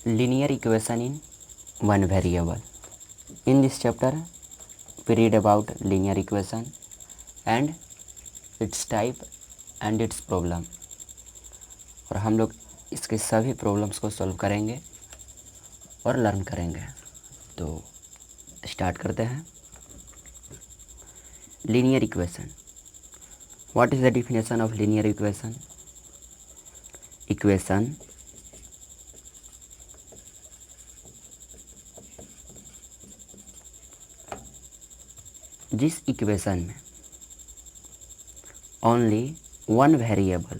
linear equation in one variable. In this chapter we read about linear equation and its type and its problem, और हम लोग इसके सभी problems को solve करेंगे और लर्न करेंगे। तो स्टार्ट करते हैं। Linear equation, what is the definition of linear equation? Equation जिस इक्वेशन में ओनली वन वेरिएबल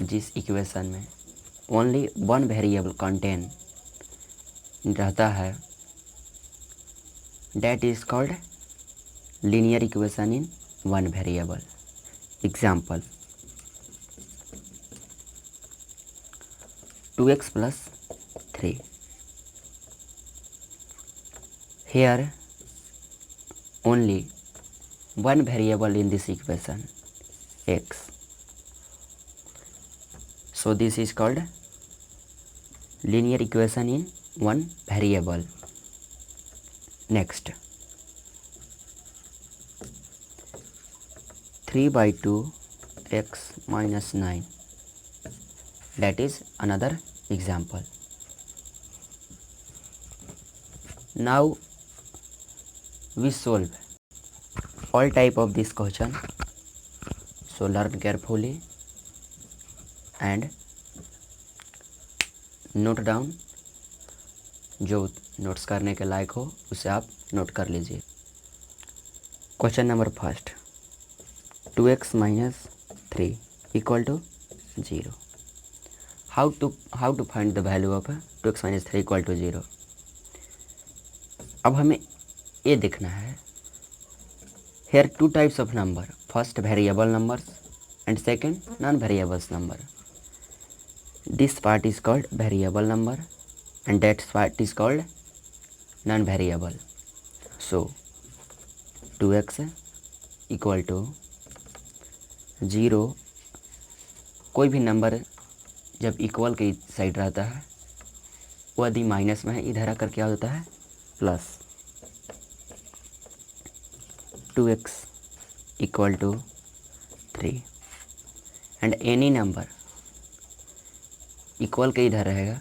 जिस इक्वेशन में ओनली वन वेरिएबल कंटेन रहता है, that is called linear equation in one variable. Example, 2x plus 3. Here only one variable in this equation, x. So this is called linear equation in one variable. Next, 3/2 x minus 9. That is another example. Now we solve all type of this question. So learn carefully and note down. जो notes करने के लायक हो उसे आप note कर लीजिए। Question number first, 2x minus 3 equal to 0. How to find the value of 2x minus 3 equal to 0? अब हमें ये देखना है, here two types of number, first variable numbers and second non-variables number. This part is called variable number and that part is called non-variable. So 2x equal to 0, कोई भी number जब equal के side रहता है वो यदि minus में है, इधर आकर क्या होता है plus. 2x equal to 3 and any number equal के इधर रहेगा,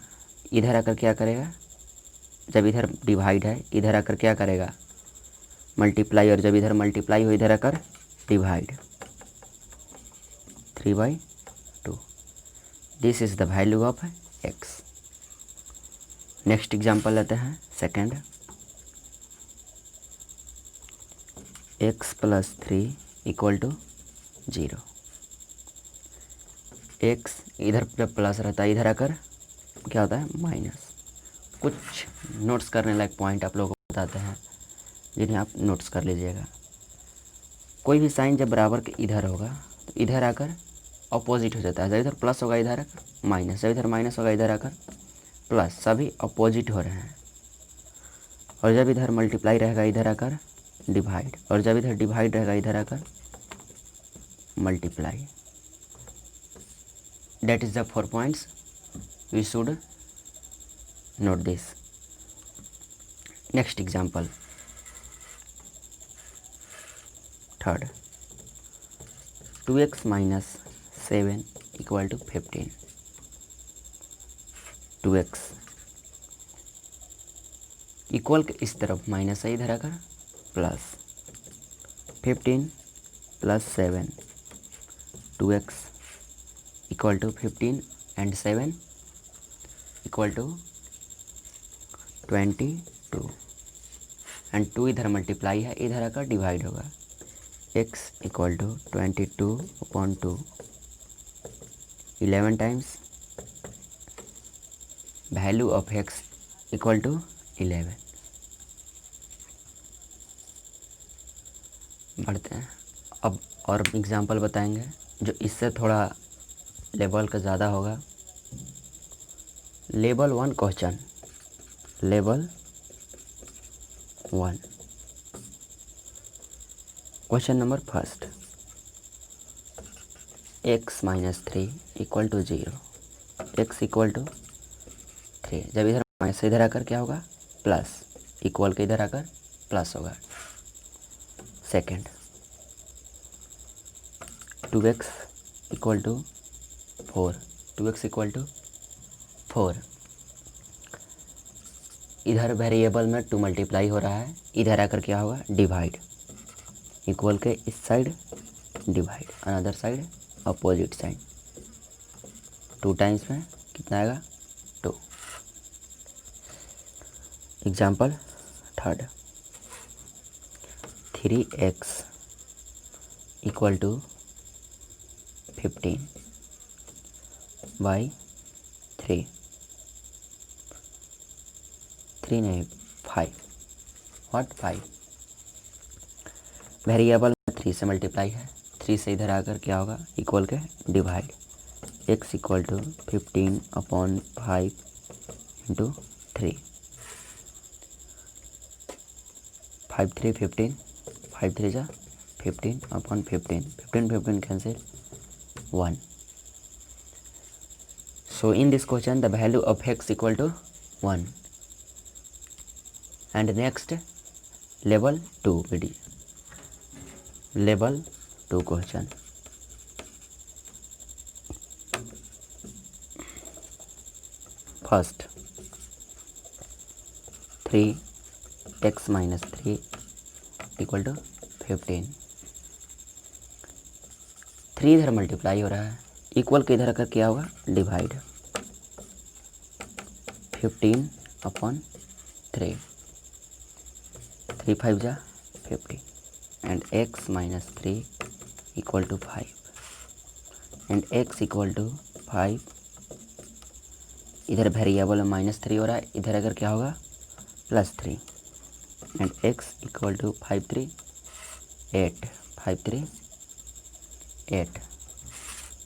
इधर आकर क्या करेगा, जब इधर डिवाइड है इधर आकर क्या करेगा मल्टीप्लाई, और जब इधर मल्टीप्लाई हो इधर आकर divide. 3/2, this is the value of x। Next example लेते हैं second, x plus 3 equal to 0. x इधर जब प्लस रहता है इधर आकर क्या होता है माइनस। कुछ नोट्स करने लायक पॉइंट आप लोगों को बताते हैं जिन्हें आप नोट्स कर लीजिएगा। कोई भी साइन जब बराबर के इधर होगा तो इधर आकर अपोजिट हो जाता है, जब इधर प्लस होगा इधर आकर माइनस, जब इधर माइनस होगा इधर आकर प्लस, सभी अपोजिट हो रहे हैं। और जब इधर मल्टीप्लाई रहेगा इधर आकर डिवाइड, और जब इधर डिवाइड रहेगा इधर आकर multiply. That is the 4 points we should note this. Next example, third, 2x minus 7 equal to 15. 2x equal के इस तरफ माइनस है इधर आकर plus, 15 plus 7, 2x equal to 15 and 7 equal to 22 and 2 इधर मल्टीप्लाई है इधर आकर डिवाइड होगा। x equal to 22/2, 11 times value of x equal to 11। बढ़ते हैं अब और एग्जांपल बताएंगे जो इससे थोड़ा लेवल का ज़्यादा होगा। Level 1 question, level 1 question number first, x minus 3 equal to 0, x equal to 3। जब इधर माइनस इधर आकर क्या होगा, प्लस, इक्वल के इधर आकर प्लस होगा। Second, 2x equal to 4, 2x equal to 4। इधर वेरिएबल में 2 मल्टीप्लाई हो रहा है, इधर आकर क्या होगा, डिवाइड, इक्वल के इस side divide, another side opposite side. 2 times में कितना आएगा, 2। Example third, 3x equal to 15 by 3, 3 नहीं 5, व्हाट 5। वेरिएबल में 3 से मल्टीप्लाई है, 3 से इधर आकर क्या होगा, इक्वल के divide, x equal to 15 upon 5 into 3, 5 3 15, 5 3 जा 15 upon 15, 15 15 cancel 1। So in this question the value of x equal to 1 and next level 2 video, level 2 question। First 3x minus 3 equal to 15, 3 इधर multiply हो रहा है, equal के इधर आकर क्या होगा, डिवाइड, 15 अपॉन 3, 3 5 जा 50 and x minus 3 equal to 5 and x equal to 5। इधर वेरिएबल में -3 हो रहा है, इधर अगर क्या होगा, +3 and x equal to 5 3 8, 5 3 8।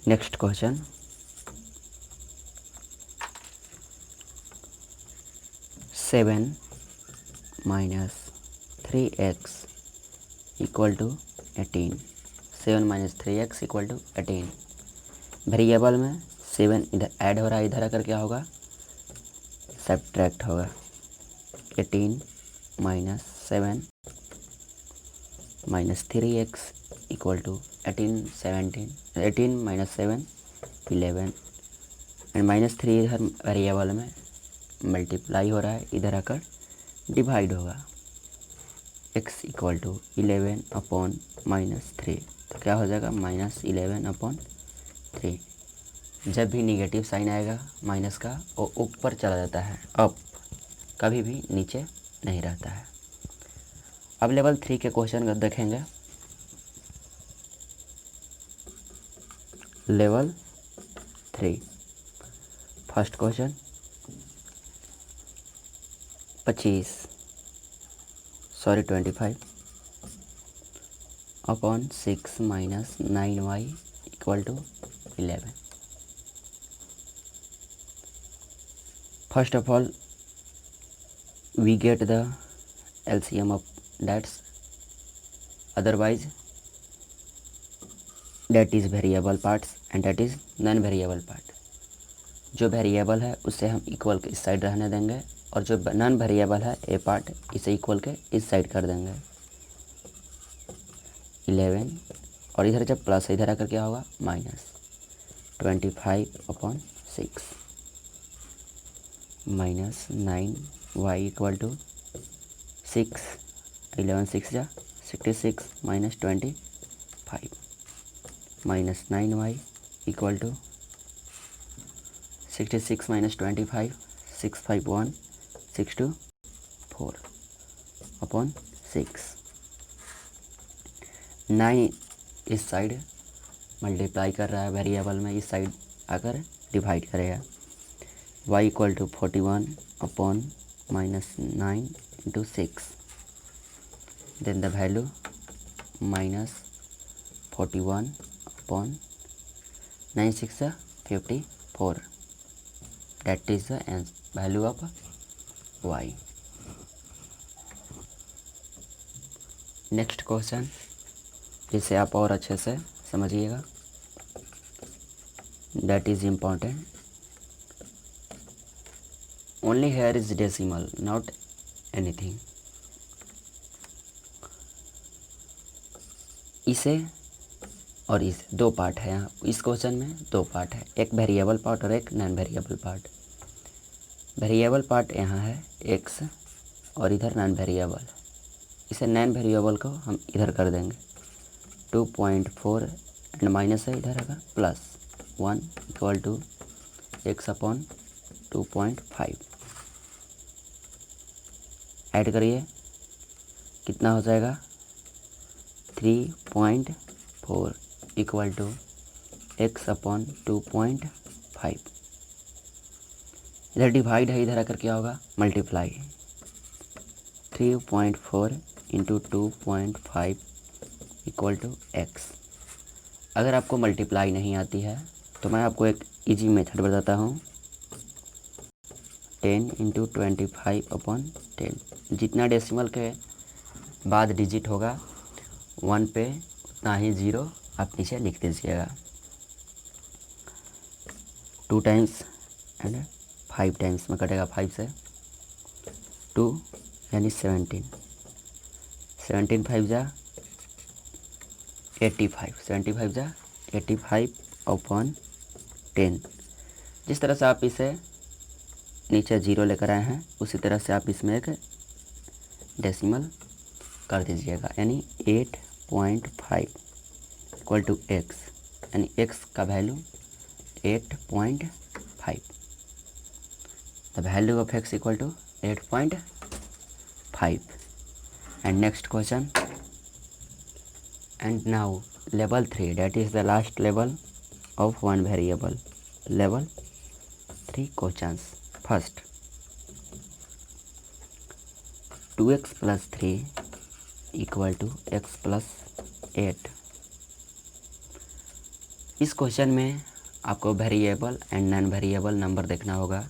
Next question, 7 minus 3x equal to 18, 7 minus 3x equal to 18। Variable में 7 इधर ऐड हो रहा है, इधर आकर क्या होगा, सब्ट्रैक्ट होगा, 18 minus 7 minus 3x equal to 18 17, 18 minus 7 11 and -3 इधर वेरिएबल में मल्टीप्लाई हो रहा है, इधर आकर डिवाइड होगा, x इक्वल टू 11 अपॉन -3, तो क्या हो जाएगा, -11 अपॉन 3। जब भी निगेटिव साइन आएगा माइनस का, वो ऊपर चला जाता है, अप, कभी भी नीचे नहीं रहता है। अब लेवल 3 के क्वेश्चन को देखेंगे। Level 3 first question, 25 upon 6 minus 9y equal to 11। First of all we get the LCM of that's, otherwise that is variable parts and that is non variable part। जो वेरिएबल है उसे हम equal के इस side रहने देंगे और जो नॉन वेरिएबल है ए पार्ट, इसे इक्वल के इस साइड कर देंगे, 11 और इधर जब प्लस इधर आकर क्या होगा, -25 upon 6 minus 9y equal to 6, 11 6 जा 66 minus 25 minus 9y equal to 66 minus 25, 651 624 upon 6। 9 इस साइड मल्टीप्लाई कर रहा है वेरिएबल में, इस साइड आकर डिवाइड करेगा, y equal to 41 upon -9 into 6, then the value -41 upon 9 6 54, that is the value of y। Next question, जिसे आप और अच्छे से समझिएगा। that is important. Only here is decimal, not anything. इसे और इसे दो पार्ट है यहाँ इस क्वेश्चन में, दो पार्ट है, एक वेरिएबल पार्ट और एक non variable part. Variable part यहाँ है x और इधर नॉन वेरिएबल। इसे नॉन वेरिएबल को हम इधर कर देंगे 2.4 एंड माइनस है इधर अगर plus 1 equal to x upon 2.5। Add करिए कितना हो जाएगा 3.4 इक्वल टू x अपॉन 2.5। इधर डिवाइड है, इधर आकर क्या होगा multiply. 3.4 into 2.5 equal to x। अगर आपको मल्टीप्लाई नहीं आती है तो मैं आपको एक इजी मेथड बताता हूँ। 10 इंटू 25 अपॉन 10। जितना डेसिमल के बाद डिजिट होगा 1 पे उतना ही 0 आप नीचे लिख दीजिएगा। 2 टाइम्स एंड 5 टाइम्स में कटेगा 5 से 2 यानी 17। 17 5 जा 85। 75 जा 85 अपॉन 10। जिस तरह से आप इसे नीचे 0 लेकर आए हैं उसी तरह से आप इसमें एक डेसिमल कर दीजिएगा, यानी 8.5 इक्वल टू x, यानी x का value 8.5। The value of x equal to 8.5। And next question. And now level 3, that is the last level of one variable. Level 3 questions. First, 2x plus 3 equal to x plus 8। इस question में आपको variable and non variable number देखना होगा।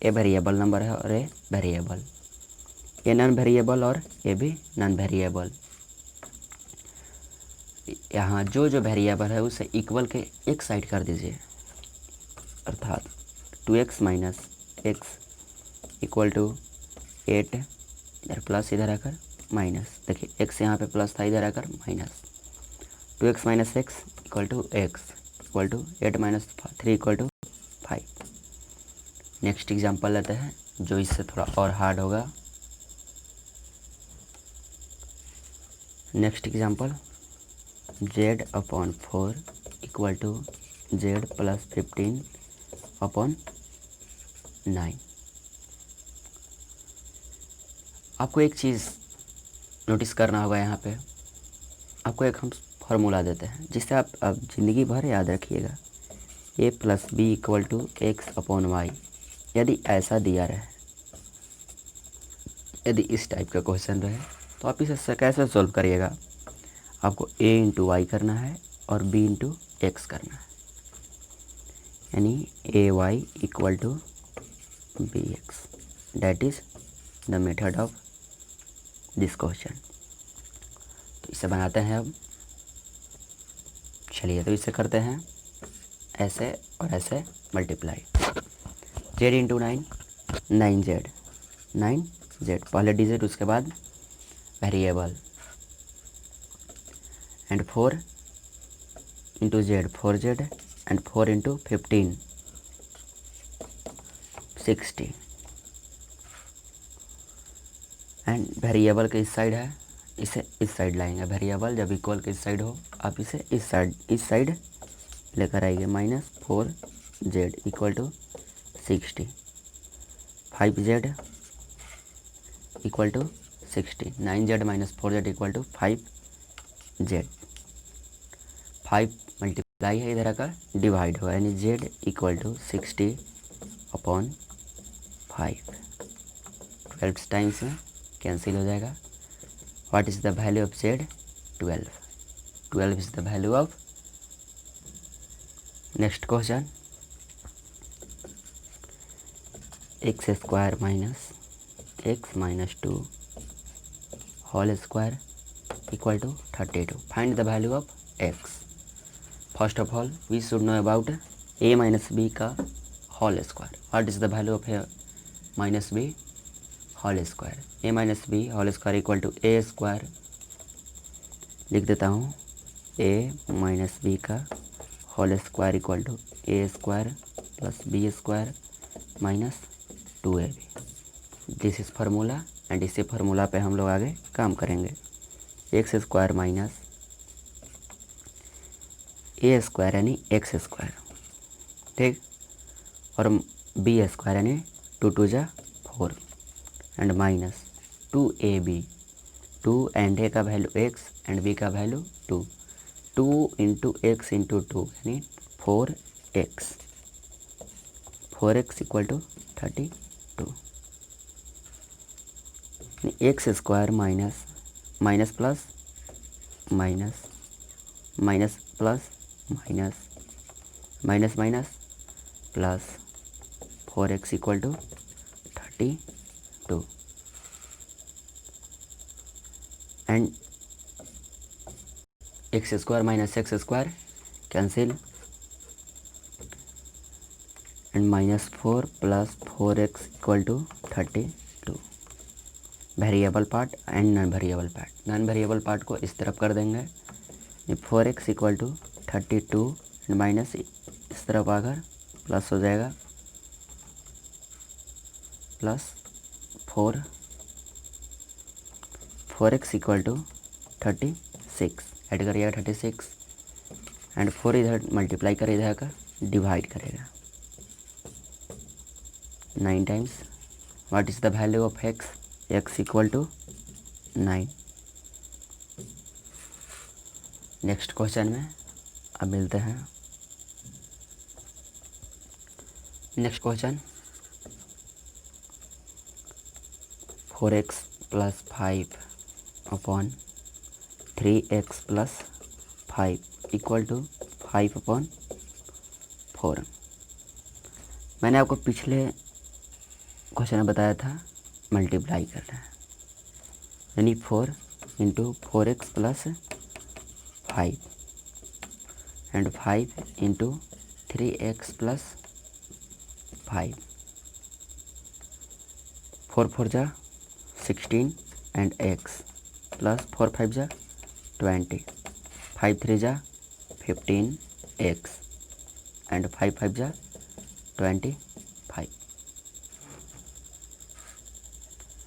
A variable number है और a variable, a non variable और a भी non variable. यहाँ जो जो वेरिएबल है उसे इक्वल के एक साइड कर दीजिए, अर्थात 2x minus x equal to 8। इधर प्लस इधर आकर माइनस, देखिए x यहाँ पे प्लस था इधर आकर minus. 2x minus x equal to x equal to 8 minus 3 equal to 5। Next example लेते हैं जो इससे थोड़ा और हार्ड होगा। Next example, z upon 4 equal to z plus 15 upon 9। आपको एक चीज़ नोटिस करना होगा, यहाँ पे आपको एक हम फार्मूला देते हैं जिससे आप अब ज़िंदगी भर याद रखिएगा। a plus b equal to x upon y. यदि ऐसा दिया रहे, यदि इस टाइप का क्वेश्चन रहे तो आप इसे कैसे सॉल्व करिएगा। आपको a इंटू वाई करना है और b इंटू एक्स करना है, यानी A Y equal to B X. That is the method of this question. तो इसे बनाते हैं अब। चलिए तो इसे करते हैं ऐसे और ऐसे multiply. z into 9 9z 9z पहले डिजिट उसके बाद variable, and 4 into z 4z and 4 into 15 60। And variable के इस साइड है, इसे इस साइड लाएंगे। वेरिएबल जब इक्वल के इस साइड हो आप इसे इस साइड लेकर आइए। Minus 4z equal to 60। 5z equal to 60। 9z minus 4z equal to 5z। 5 multiply है इधर आकर डिवाइड हुआ, यानी z equal to 60 upon 5। 12 times में कैंसिल हो जाएगा। What is the value of z? 12। 12 is the value of. Next question, x square minus x minus 2 whole square equal to 32। Find the value of x। First of all we should know about A minus B का whole square. What is the value of A minus B whole square? A minus B whole square equal to A square, लिख देता हूँ, A minus B का whole square equal to A square plus B square minus 2ab। This is formula and इसी formula पे हम लोग आगे काम करेंगे। X square minus A square यानी एक्स स्क्वायर, ठीक, और बी स्क्वायर यानी 2 2 जा 4 and minus 2ab। 2 and a का वैल्यू एक्स एंड बी का वैल्यू 2। 2 इंटू एक्स इंटू 2 यानी 4x। 4x equal to 32। X square minus minus plus minus minus plus minus minus minus plus 4x equal to 32 and x square minus x square cancel and minus 4 plus 4x equal to 32। Variable part and non variable part. Non variable part को इस तरफ कर देंगे, 4x equal to 32 and minus इस तरफ आकर plus हो जाएगा, plus 4x equal to 36 add करिएगा 36 एंड 4 इधर मल्टीप्लाई कर इधर का डिवाइड करेगा 9 times. What is the value of x? x equal to 9। Next question में अब मिलते हैं। Next question 4x plus 5 upon 3x plus 5 equal to 5 upon 4। मैंने आपको पिछले क्वेश्चन में बताया था मल्टीप्लाई करना है, यानी 4 into 4x plus 5 and 5 into 3x plus 5। 4 4 जा 16 एंड x प्लस 4 5 जा 20, 5 3 जा 15x एंड 5 5 जा 25।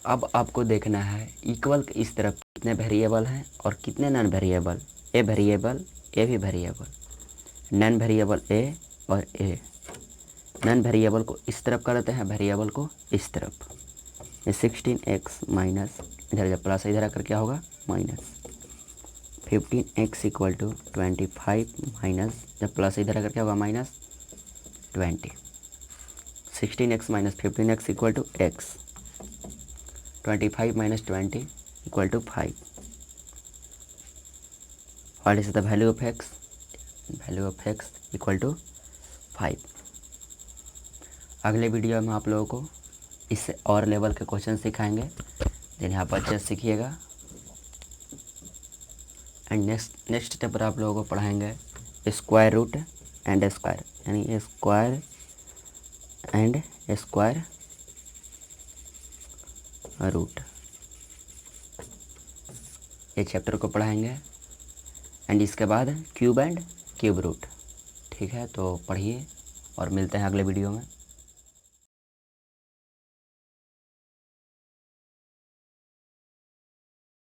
अब आपको देखना है इक्वल इस तरफ कितने वेरिएबल हैं और कितने नॉन वेरिएबल। ए वेरिएबल, ए भी वेरिएबल, नॉन वेरिएबल ए और ए। नॉन वेरिएबल को इस तरफ कर देते हैं, वेरिएबल को इस तरफ। ये 16x माइनस इधर जब प्लस इधर आकर क्या होगा minus 15x equal to 25 minus जब प्लस इधर आकर क्या होगा minus 20। 16x minus 15x equal to x। 25 minus 20 equal to 5। What is the value of x? Value of x equal to 5। अगले वीडियो में आप लोगों को इससे और लेवल के क्वेश्चन सिखाएंगे जिन्हें आप अच्छे से सीखिएगा। एंड नेक्स्ट स्टेप पर आप लोगों को पढ़ाएंगे स्क्वायर रूट एंड स्क्वायर, यानी स्क्वायर एंड स्क्वायर रूट। ये चैप्टर को पढ़ाएंगे एंड इसके बाद क्यूब एंड क्यूब रूट। ठीक है, तो पढ़िए और मिलते हैं अगले वीडियो में।